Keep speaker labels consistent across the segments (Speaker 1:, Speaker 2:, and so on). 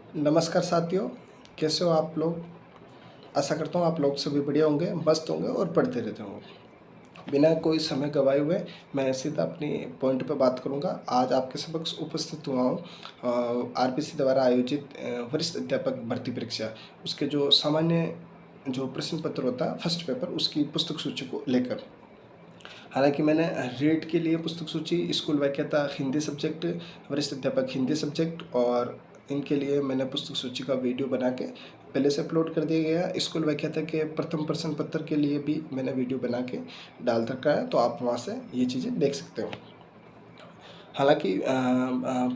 Speaker 1: नमस्कार साथियों, कैसे हो आप लोग? आशा करता हूँ आप लोग सभी बढ़िया होंगे, मस्त होंगे और पढ़ते रहते होंगे। बिना कोई समय गंवाए हुए मैं सीधा अपनी पॉइंट पे बात करूँगा। आज आपके समक्ष उपस्थित हुआ हूँ आरपीसी द्वारा आयोजित वरिष्ठ अध्यापक भर्ती परीक्षा, उसके जो सामान्य जो प्रश्न पत्र होता है फर्स्ट पेपर, उसकी पुस्तक सूची को लेकर। हालांकि मैंने रीट के लिए पुस्तक सूची, स्कूल व्याख्याता हिंदी सब्जेक्ट, वरिष्ठ अध्यापक हिंदी सब्जेक्ट और इनके लिए मैंने पुस्तक सूची का वीडियो बना के पहले से अपलोड कर दिया गया। स्कूल व्याख्याता के प्रथम प्रश्न पत्र के लिए भी मैंने वीडियो बना के डाल रखा है, तो आप वहाँ से ये चीज़ें देख सकते हो। हालांकि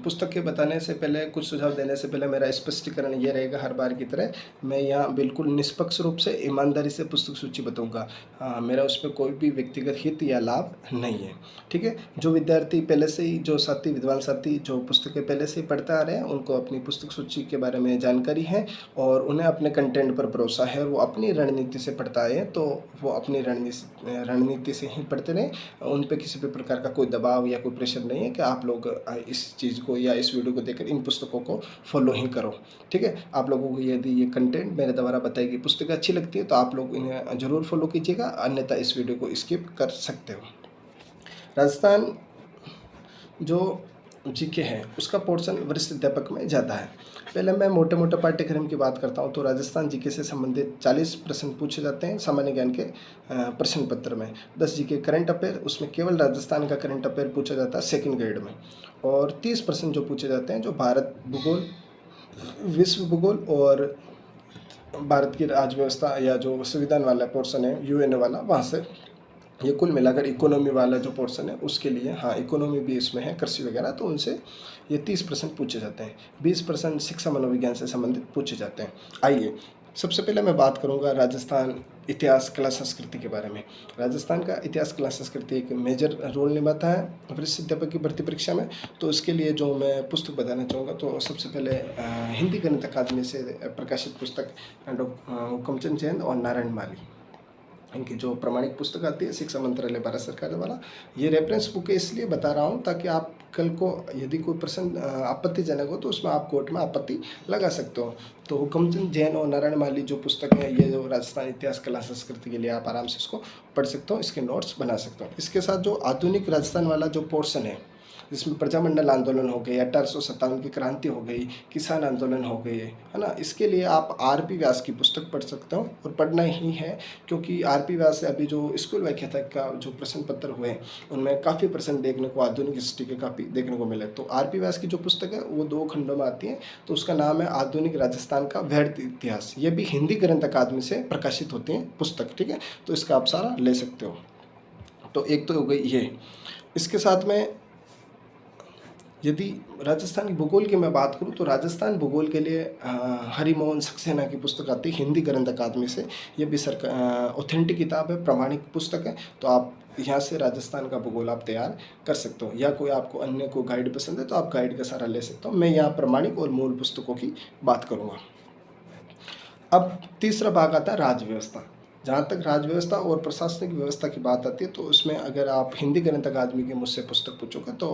Speaker 1: पुस्तक के बताने से पहले, कुछ सुझाव देने से पहले मेरा स्पष्टीकरण ये रहेगा, हर बार की तरह मैं यहाँ बिल्कुल निष्पक्ष रूप से ईमानदारी से पुस्तक सूची बताऊँगा। मेरा उस पर कोई भी व्यक्तिगत हित या लाभ नहीं है, ठीक है। जो विद्यार्थी पहले से ही, जो साथी, विद्वान साथी जो पुस्तकें पहले से ही पढ़ते आ रहे हैं, उनको अपनी पुस्तक सूची के बारे में जानकारी है और उन्हें अपने कंटेंट पर भरोसा है और वो अपनी रणनीति से पढ़ता है, तो वो अपनी रणनीति से ही पढ़ते रहें। उन पर किसी भी प्रकार का कोई दबाव या कोई प्रेशर नहीं है कि आप लोग इस चीज़ को या इस वीडियो को देखकर इन पुस्तकों को फॉलो ही करो, ठीक है। आप लोगों को यदि ये कंटेंट मेरे द्वारा बताई गई पुस्तकें अच्छी लगती है तो आप लोग इन्हें ज़रूर फॉलो कीजिएगा, अन्यथा इस वीडियो को स्किप कर सकते हो। राजस्थान जो जीके है उसका पोर्शन वरिष्ठ अध्यापक में ज़्यादा है। पहले मैं मोटे मोटे पाठ्यक्रम की बात करता हूँ तो राजस्थान जीके से संबंधित 40 प्रश्न पूछे जाते हैं सामान्य ज्ञान के प्रश्न पत्र में। 10 जीके करंट अफेयर, उसमें केवल राजस्थान का करंट अफेयर पूछा जाता है सेकंड ग्रेड में। और 30 प्रश्न जो पूछे जाते हैं जो भारत भूगोल, विश्व भूगोल और भारत की राज्यव्यवस्था या जो संविधान वाला पोर्शन है यूएन वाला, वहाँ से ये कुल मिलाकर इकोनॉमी वाला जो पोर्शन है उसके लिए, हाँ इकोनॉमी भी इसमें है, कृषि वगैरह, तो उनसे ये 30 प्रश्न पूछे जाते हैं। 20 प्रश्न शिक्षा मनोविज्ञान से संबंधित पूछे जाते हैं। आइए सबसे पहले मैं बात करूंगा राजस्थान इतिहास, कला, संस्कृति के बारे में। राजस्थान का इतिहास, कला, संस्कृति एक मेजर रोल निभाता है वरिष्ठ अध्यापक की भर्ती परीक्षा में। तो इसके लिए जो मैं पुस्तक बताना चाहूँगा, तो सबसे पहले हिंदी गणित अकादमी से प्रकाशित पुस्तक हुकमचंद जैन और नारायण माली, इनकी जो प्रमाणिक पुस्तक आती है शिक्षा मंत्रालय भारत सरकार वाला, ये रेफरेंस बुक है इसलिए बता रहा हूँ ताकि आप कल को यदि कोई प्रश्न आपत्तिजनक हो तो उसमें आप कोर्ट में आपत्ति लगा सकते हो। तो हुकमचंद जैन और नारायण माली जो पुस्तक है, ये जो राजस्थान इतिहास, कला, संस्कृति के लिए आप आराम से इसको पढ़ सकते हो, इसके नोट्स बना सकते हो। इसके साथ जो आधुनिक राजस्थान वाला जो पोर्शन है, जिसमें प्रजामंडल आंदोलन हो गई, 1857 की क्रांति हो गई, किसान आंदोलन हो गए, है ना, इसके लिए आप आरपी व्यास की पुस्तक पढ़ सकते हो और पढ़ना ही है, क्योंकि आरपी व्यास से अभी जो स्कूल व्याख्याता का जो प्रश्न पत्र हुए उनमें काफ़ी प्रश्न देखने को, आधुनिक हिस्ट्री के काफ़ी देखने को मिले। तो आरपी व्यास की जो पुस्तक है वो 2 खंडों में आती है, तो उसका नाम है आधुनिक राजस्थान का वृहद इतिहास। ये भी हिंदी ग्रंथ अकादमी से प्रकाशित होती है पुस्तक, ठीक है, तो इसका आप सारा ले सकते हो। तो एक तो हो गई ये। इसके साथ में यदि राजस्थान की भूगोल की मैं बात करूं तो राजस्थान भूगोल के लिए हरिमोहन सक्सेना की पुस्तक आती है हिंदी ग्रंथ अकादमी से। ये भी ऑथेंटिक किताब है, प्रमाणिक पुस्तक है, तो आप यहाँ से राजस्थान का भूगोल आप तैयार कर सकते हो। या कोई आपको अन्य को गाइड पसंद है तो आप गाइड का सहारा ले सकते हो। मैं यहाँ प्रमाणिक और मूल पुस्तकों की बात करूँगा। अब तीसरा भाग आता है राज व्यवस्था। जहाँ तक राज व्यवस्था और प्रशासनिक व्यवस्था की बात आती है तो उसमें अगर आप हिंदी ग्रंथ अकादमी की मुझसे पुस्तक पूछोगे तो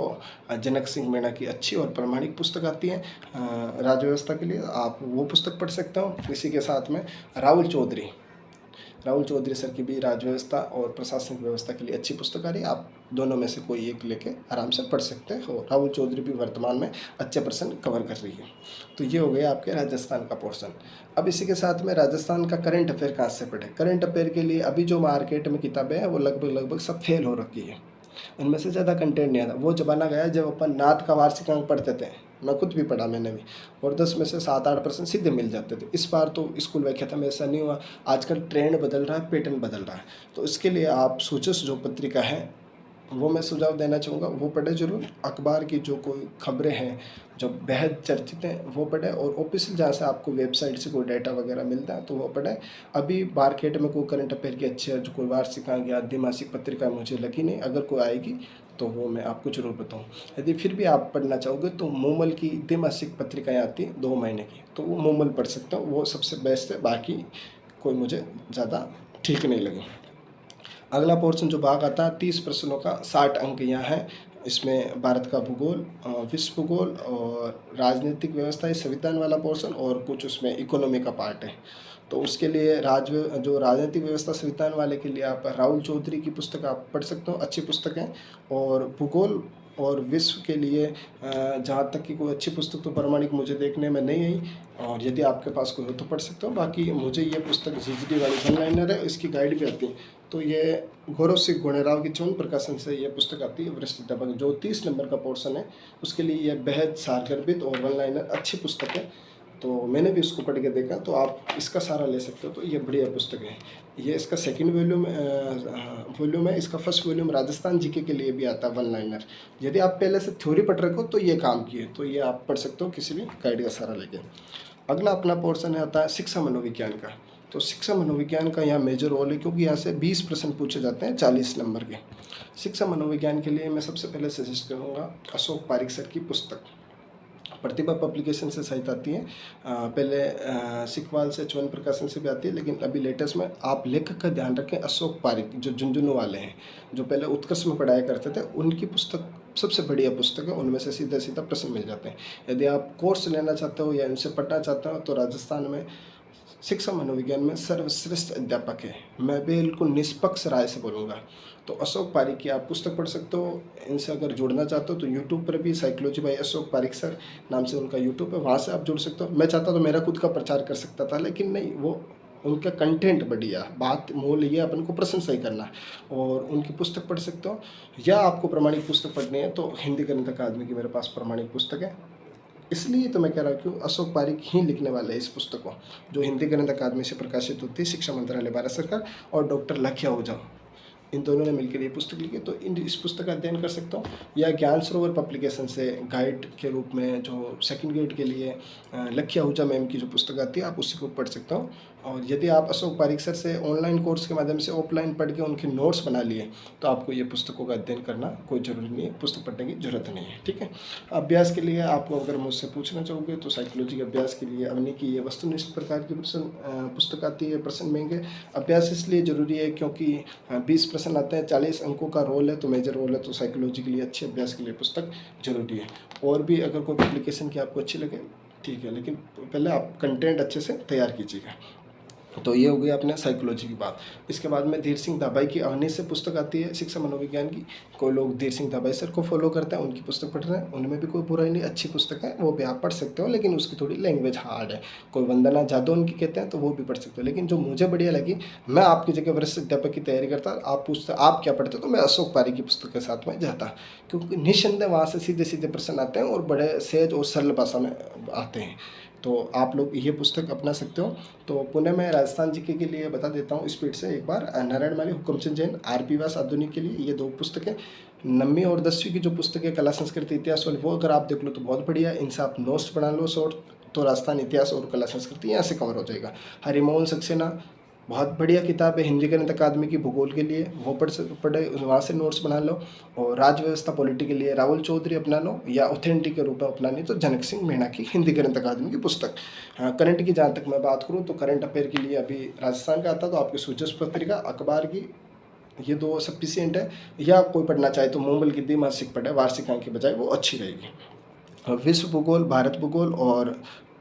Speaker 1: जनक सिंह मीणा की अच्छी और प्रमाणिक पुस्तक आती है राज व्यवस्था के लिए, आप वो पुस्तक पढ़ सकते हो। इसी के साथ में राहुल चौधरी सर की भी राज व्यवस्था और प्रशासनिक व्यवस्था के लिए अच्छी पुस्तक आ रही है, आप दोनों में से कोई एक लेके आराम से पढ़ सकते हो। राहुल चौधरी भी वर्तमान में अच्छे प्रश्न कवर कर रही है। तो ये हो गया आपके राजस्थान का पोर्शन। अब इसी के साथ में राजस्थान का करंट अफेयर कहाँ से पढ़े। करंट अफेयर के लिए अभी जो मार्केट में किताबें हैं वो लगभग सब फेल हो रखी है, उनमें से ज़्यादा कंटेंट नहीं आता। वो ज़माना गया जब अपन नाथ का वार्षिक अंक पढ़ते थे, मैं खुद भी पढ़ा मैंने भी, और 10 में से 7-8 प्रश्न सीधे मिल जाते थे। इस बार तो स्कूल व्याख्याता में ऐसा नहीं हुआ, आजकल ट्रेंड बदल रहा है, पैटर्न बदल रहा है। तो इसके लिए आप सूचस जो पत्रिका है वो मैं सुझाव देना चाहूँगा, वो पढ़े जरूर। अखबार की जो कोई खबरें हैं जो बेहद चर्चित हैं वो पढ़े, और ऑफिशियल जहाँ से आपको वेबसाइट से कोई डाटा वगैरह मिलता है तो वो पढ़े। अभी मार्केट में कोई करंट अफेयर की अच्छी जो कोई वार्षिक अंक या द्विमासिक पत्रिका मुझे लगी नहीं, अगर कोई आएगी तो वो मैं आपको जरूर बताऊँ। यदि फिर भी आप पढ़ना चाहोगे तो मोमल की द्विमासिक पत्रिकाएँ आती हैं 2 महीने की, तो वो मोमल पढ़ सकते हो, वो सबसे बेस्ट है, बाकी कोई मुझे ज़्यादा ठीक नहीं लगी। अगला पोर्शन जो भाग आता है 30 प्रश्नों का, 60 अंक यहाँ है इसमें भारत का भूगोल, विश्व भूगोल और राजनीतिक व्यवस्था, ये संविधान वाला पोर्शन, और कुछ उसमें इकोनॉमी का पार्ट है। तो उसके लिए जो राजनीतिक व्यवस्था संविधान वाले के लिए आप राहुल चौधरी की पुस्तक आप पढ़ सकते हो, अच्छी पुस्तक है। और भूगोल और विश्व के लिए जहाँ तक कि कोई अच्छी पुस्तक तो प्रामाणिक मुझे देखने में नहीं आई, और यदि आपके पास कोई हो तो पढ़ सकते हो। बाकी मुझे ये पुस्तक जीजीडी वाली वन लाइनर है, इसकी गाइड भी आती है। तो ये गौरव सिंह गोनेराव की च्यवन प्रकाशन से ये पुस्तक आती है, वरिष्ठ अध्यापक, जो 30 नंबर का पोर्शन है उसके लिए ये बेहद सारगर्भित और वन लाइनर अच्छी पुस्तक है। तो मैंने भी उसको पढ़ के देखा, तो आप इसका सहारा ले सकते हो। तो ये बढ़िया पुस्तक है। ये इसका सेकंड वॉल्यूम है। इसका फर्स्ट वॉल्यूम राजस्थान जीके के लिए भी आता है, वन लाइनर। यदि आप पहले से थ्योरी पढ़ रखे हो तो ये काम किए, तो ये आप पढ़ सकते हो किसी भी गाइड का सहारा लेके। अगला अपना पोर्शन आता है शिक्षा मनोविज्ञान का। तो शिक्षा मनोविज्ञान का यहाँ मेजर रोल है, क्योंकि यहाँ से 20 प्रश्न पूछे जाते हैं 40 नंबर के। शिक्षा मनोविज्ञान के लिए मैं सबसे पहले सजेस्ट करूँगा अशोक पारिक सर की पुस्तक। प्रतिभा पब्लिकेशन से सहित आती है। पहले सिकवाल से च्यवन प्रकाशन से भी आती है, लेकिन अभी लेटेस्ट में आप लेखक का ध्यान रखें, अशोक पारिक जो झुंझुनू वाले हैं, जो पहले उत्कर्ष में पढ़ाया करते थे, उनकी पुस्तक सबसे बढ़िया पुस्तक है। उनमें से सीधा सीधा प्रश्न मिल जाते हैं। यदि आप कोर्स लेना चाहते हो या इनसे पढ़ना चाहते हो तो राजस्थान में शिक्षा मनोविज्ञान में सर्वश्रेष्ठ अध्यापक है। मैं बिल्कुल निष्पक्ष राय से बोलूँगा। तो अशोक पारिक की आप पुस्तक पढ़ सकते हो। इनसे अगर जुड़ना चाहते हो तो यूट्यूब पर भी psychology by Ashok Pareek sir नाम से उनका यूट्यूब है, वहाँ से आप जुड़ सकते हो। मैं चाहता तो मेरा खुद का प्रचार कर सकता था, लेकिन नहीं, वो उनका कंटेंट बढ़िया, बात मूल ये अपन को प्रशंसा ही करना, और उनकी पुस्तक पढ़ सकते हो। या आपको प्रामाणिक पुस्तक पढ़नी है तो हिंदी गणित अकादमी की मेरे पास प्रामाणिक पुस्तक है। इसलिए तो मैं कह रहा हूँ कि अशोक पारिक ही लिखने वाले हैं इस पुस्तक को, जो हिंदी गणित अकादमी से प्रकाशित होती है, शिक्षा मंत्रालय भारत सरकार, और डॉक्टर लखिया ओझा, इन दोनों ने मिलकर ये पुस्तक लिखी। तो इस पुस्तक का अध्ययन कर सकता हूँ। या ज्ञान सरोवर पब्लिकेशन से गाइड के रूप में जो सेकंड ग्रेड के लिए लखिया ओझा मैम की जो पुस्तक आती है, आप उसी को पढ़ सकता हूँ। और यदि आप अशोक पारिक सर से ऑनलाइन कोर्स के माध्यम से ऑफलाइन पढ़ के उनके नोट्स बना लिए, तो आपको ये पुस्तकों का अध्ययन करना कोई ज़रूरी नहीं है, पुस्तक पढ़ने की जरूरत नहीं है। ठीक है। अभ्यास के लिए आपको अगर मुझसे पूछना चाहोगे तो साइकोलॉजी के अभ्यास के लिए अवनी की ये वस्तुनिष्ठ प्रकार की पुस्तक आती है, प्रश्न महंगे। अभ्यास इसलिए ज़रूरी है क्योंकि 20 प्रश्न आते हैं, 40 अंकों का रोल है, तो मेजर रोल है, तो साइकोलॉजी के लिए अच्छे अभ्यास के लिए पुस्तक जरूरी है। और भी अगर कोई पब्लिकेशन की आपको अच्छी लगे ठीक है, लेकिन पहले आप कंटेंट अच्छे से तैयार कीजिएगा। तो ये हो गई अपने साइकोलॉजी की बात। इसके बाद में धीर सिंह धाबाई की अवनी से पुस्तक आती है शिक्षा मनोविज्ञान की। कोई लोग धीर सिंह धाबाई सर को फॉलो करते हैं, उनकी पुस्तक पढ़ रहे हैं, उनमें भी कोई बुराई नहीं, अच्छी पुस्तक है, वो भी आप पढ़ सकते हो, लेकिन उसकी थोड़ी लैंग्वेज हार्ड है। कोई वंदना जादव उनकी कहते हैं, तो वो भी पढ़ सकते हो। लेकिन जो मुझे बढ़िया लगी, मैं आपकी जगह वरिष्ठ अध्यापक की तैयारी करता, आप पूछते आप क्या पढ़ते, तो मैं अशोक पारिक की पुस्तक के साथ में जाता, क्योंकि निःसंदेह वहाँ से सीधे सीधे प्रश्न आते हैं और बड़े सहज और सरल भाषा में आते हैं। तो आप लोग ये पुस्तक अपना सकते हो। तो पुणे में राजस्थान जीके के लिए बता देता हूँ स्पीड से एक बार। नारायण माली, हुकुमचंद जैन, आरपी व्यास आधुनिक के लिए ये 2 पुस्तकें। 9वीं और 10वीं की जो पुस्तक है कला संस्कृति इतिहास वाली, वो अगर आप देख लो तो बहुत बढ़िया है। इनसे आप नोट्स बना लो शॉर्ट, तो राजस्थान इतिहास और कला संस्कृति यहाँ से कवर हो जाएगा। हरिमोहन सक्सेना बहुत बढ़िया किताब है हिंदी गणित अकादमी की भूगोल के लिए, वो पढ़े, वहाँ से नोट्स बना लो। और राज्य व्यवस्था पॉलिटी के लिए राहुल चौधरी अपना लो, या ऑथेंटिक के रूप में अपनानी तो जनक सिंह मीणा की हिंदी गणित अकादमी की पुस्तक। हाँ, करंट की जहाँ तक मैं बात करूँ तो करंट अफेयर के लिए अभी राजस्थान का आता, तो आपकी सूचस पत्रिका अखबार की ये 2 सफिशियंट है। या कोई पढ़ना चाहे तो मुंबल की द्विमासिक पढ़े, वार्षिक अंक की बजाय, वो अच्छी रहेगी। विश्व भूगोल, भारत भूगोल और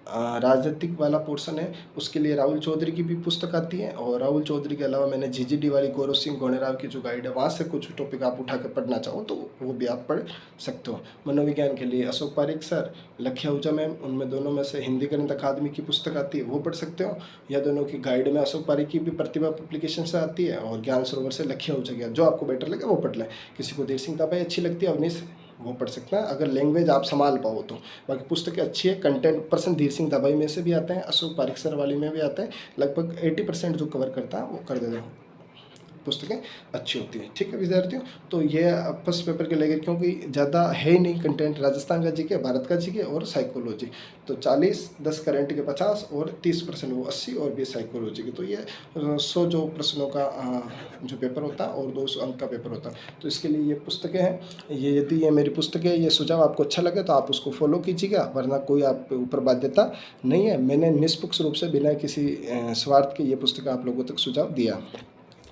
Speaker 1: राजनीतिक वाला पोर्शन है, उसके लिए राहुल चौधरी की भी पुस्तक आती है। और राहुल चौधरी के अलावा मैंने जीजीडी वाली गौरव सिंह गोनेराव की जो गाइड है, वहाँ से कुछ टॉपिक आप उठा कर पढ़ना चाहो तो वो भी आप पढ़ सकते हो। मनोविज्ञान के लिए अशोक पारिक सर, लखिया ओझा मैम, उनमें दोनों में से हिंदी गणित अकादमी की पुस्तक आती है, वो पढ़ सकते हो। या दोनों की गाइड में अशोक पारिक की भी प्रतिभा पब्लिकेशन से आती है, और ज्ञान सरोवर से लखिया ओझा की, जो आपको बेटर लगे वो पढ़ लें। किसी को धीर सिंह धाबाई अच्छी लगती है, अवनी वो पढ़ सकते हैं अगर लैंग्वेज आप संभाल पाओ तो। बाकी पुस्तकें अच्छी है, कंटेंट पर्सन धीर सिंह धाबाई में से भी आते हैं, अशोक पारिक सर वाली में भी आते हैं, लगभग 80% जो कवर करता है वो कर देता हूँ। पुस्तकें अच्छी होती है। ठीक है विद्यार्थियों, तो ये फर्स्ट पेपर के लेकर, क्योंकि ज़्यादा है ही नहीं कंटेंट, राजस्थान का जीके, भारत का जीके और साइकोलॉजी, तो 40, 10 करंट के 50 और 30% वो 80 और 20 साइकोलॉजी के, तो ये 100 जो प्रश्नों का जो पेपर होता है और 200 अंक का पेपर होता है। तो इसके लिए ये पुस्तकें हैं। ये यदि ये मेरी पुस्तकें, ये सुझाव आपको अच्छा लगे तो आप उसको फॉलो कीजिएगा, वरना कोई आप पे ऊपर बाध्यता नहीं है। मैंने निष्पक्ष रूप से बिना किसी स्वार्थ के ये पुस्तक आप लोगों तक सुझाव दिया।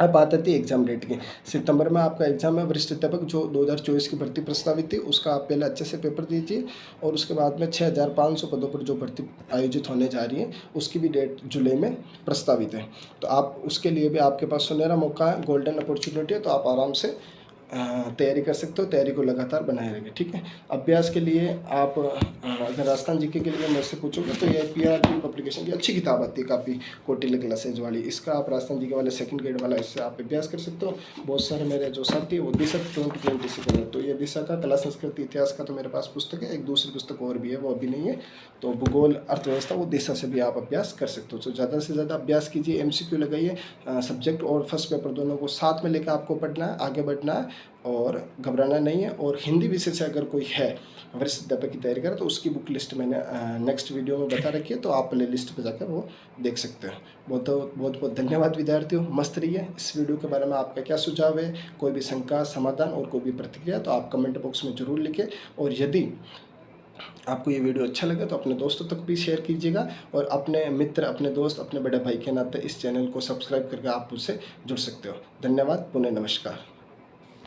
Speaker 1: अब बात आती है एग्ज़ाम डेट की। सितंबर में आपका एग्ज़ाम है वरिष्ठ अध्यापक जो 2024 की भर्ती प्रस्तावित थी, उसका आप पहले अच्छे से पेपर दीजिए और उसके बाद में 6500 पदों पर जो भर्ती आयोजित होने जा रही है, उसकी भी डेट जुलाई में प्रस्तावित है। तो आप उसके लिए भी आपके पास सुनहरा मौका है, गोल्डन अपॉर्चुनिटी है, तो आप आराम से तैयारी कर सकते हो। तैयारी को लगातार बनाए रखें, ठीक है। अभ्यास के लिए आप अगर राजस्थान जीके के लिए मेरे से पूछोगे तो ये पीआरटी पब्लिकेशन की अच्छी किताब आती है काफ़ी, कौटिल्य क्लासेज वाली। इसका आप राजस्थान जीके वाले सेकंड ग्रेड वाला, इससे आप अभ्यास कर सकते हो। बहुत सारे मेरे जो साथी वो दिशा 2020 से कर रहे हैं, तो ये दिशा का कला संस्कृति इतिहास का तो मेरे पास पुस्तक है। एक दूसरी पुस्तक और भी है, वो अभी नहीं है। तो भूगोल अर्थव्यवस्था वो दिशा से भी आप अभ्यास कर सकते हो। तो ज़्यादा से ज़्यादा अभ्यास कीजिए, MCQ लगाइए। सब्जेक्ट और फर्स्ट पेपर दोनों को साथ में लेकर आपको पढ़ना है, आगे बढ़ना है और घबराना नहीं है। और हिंदी विषय से अगर कोई है वरिष्ठ अध्यापक की तैयारी करे तो उसकी बुक लिस्ट मैंने नेक्स्ट वीडियो में बता रखी है, तो आप प्ले लिस्ट पर जाकर वो देख सकते हो। बहुत बहुत धन्यवाद विद्यार्थियों, मस्त रहिए। इस वीडियो के बारे में आपका क्या सुझाव है, कोई भी शंका समाधान और कोई भी प्रतिक्रिया, तो आप कमेंट बॉक्स में ज़रूर लिखें। और यदि आपको ये वीडियो अच्छा लगे तो अपने दोस्तों तक भी शेयर कीजिएगा और अपने मित्र, अपने दोस्त, अपने बड़े भाई के नाते इस चैनल को सब्सक्राइब करके आप मुझसे जुड़ सकते हो। धन्यवाद, पुनः नमस्कार।